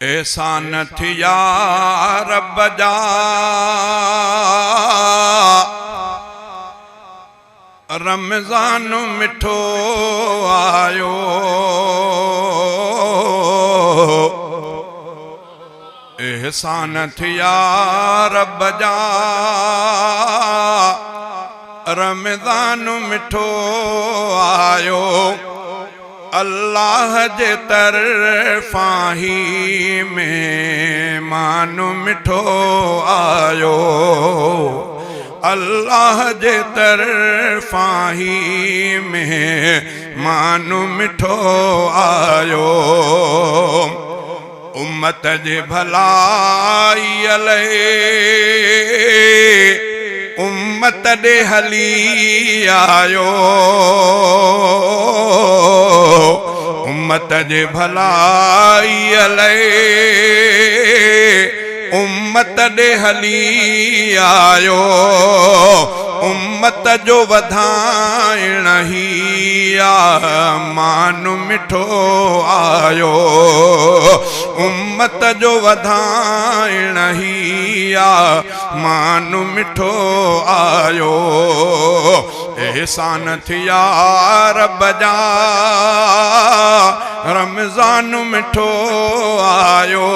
एहसान थिया रब जा रमज़ान मिठो आयो। एहसान थिया रब जा रमज़ान मिठो आयो। अल्लाह जे तरफ़ा ही मेहमान मिठो आयो। अल्लाह जे तरफ़ा ही मेहमान मिठो आयो। उम्मत जे भलाई लए उम्मत दे हली आयो। उम्मत जे भलाई लए उम्मत दे हली आयो। उम्मत जो वधाइण ही मान मिठो आयो। उम्मत जो वधाइण ही मान मिठो आयो। एहसान थिया रब जा रमज़ान मिठो आयो।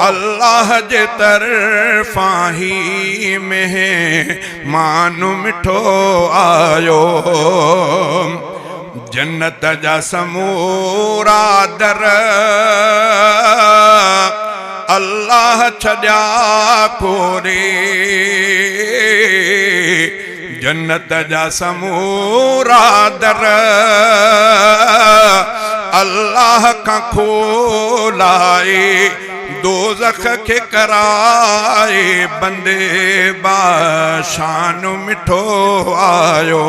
अल्लाह जे तरफ़ा ही मेहमान मिठो आयो। जन्नत जा समूरा दर अल्लाह छड्या खोरे। जन्नत जा समूरा दर अल्लाह का खोलाए। दोज़ख के कराए बंदे बाशान मिठो आयो।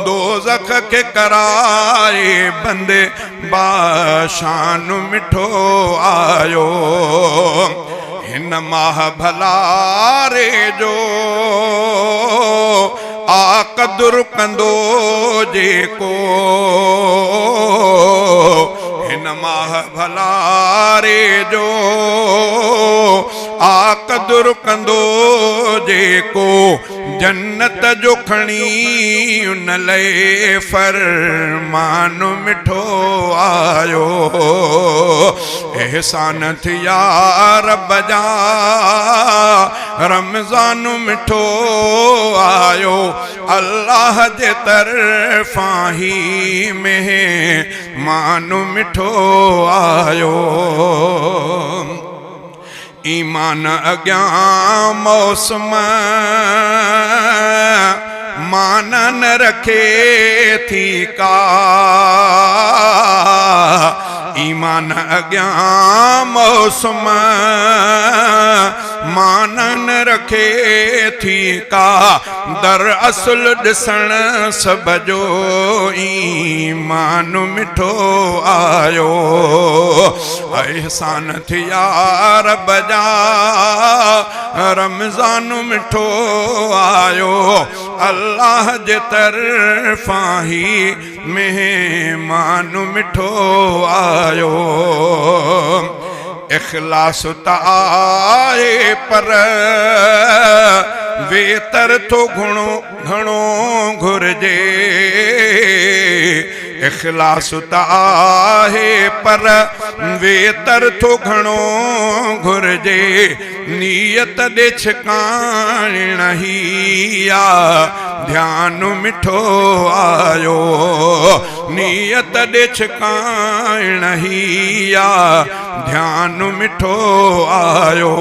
दोज़ख के कराए बंदे बाशान मिठो आयो। हिन माह भलारे जो आकदुर कंदो जेको। हिन माह भलारे जो आकदुर कंदो जेको। जन्नत जो खणी उन लए फरमान मिठो आयो। एहसान थिया रब जा रमज़ान मिठो आयो। अल्लाह जे तरफ़ा ही मेहमान मिठो आयो। ईमान अग्यां मौसम मान न रखे थी का। ईमान अग्यां मौसम मान न रखे थी का। दर असल ॾिसण सब जो ईमान मिठो आयो। एहसान थिया रब जा रमज़ान मिठो आयो। अल्लाह जे तरफ़ा ही मेहमान मिठो आयो। इखलास ताए पर वेतर तो घणो घणो घुर्जे। इखलास ताए पर वेतर तो घणो घुर्जे। नियत दे छिकाइण ही ध्यान मिठो आयो। नियत दे छिकाइण ही ध्यान मिठो आयो।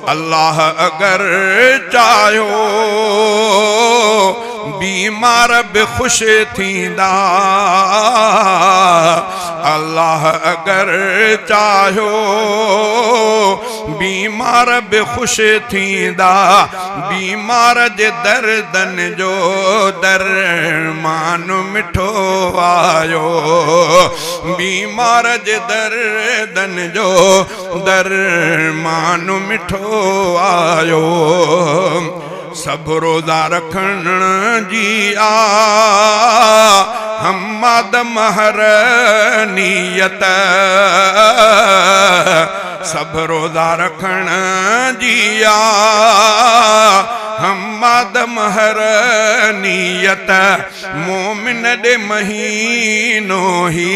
अल्लाह अगर चायो बीमार बि खुश थींदा। अल्लाह अगर चाहो बीमार बि खुश थींदा। बीमार जे दर्दन जो दरमान मिठो आयो। बीमार जे दर्दन जो दरमान मिठो आयो। सब रोज़ा रखण जी आ हम्मद महर नियत सब रोज़ा रखण जी आ हम्मद महर नियत मोमिन दे महीनो ही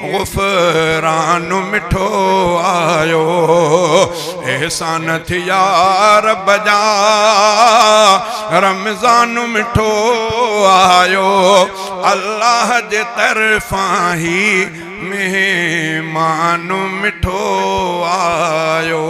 गुफ़रान मिठो आयो एहसान थिया रब जा रमज़ान मिठो आयो अल्लाह जे तरफा ही मेहमान मिठो आयो।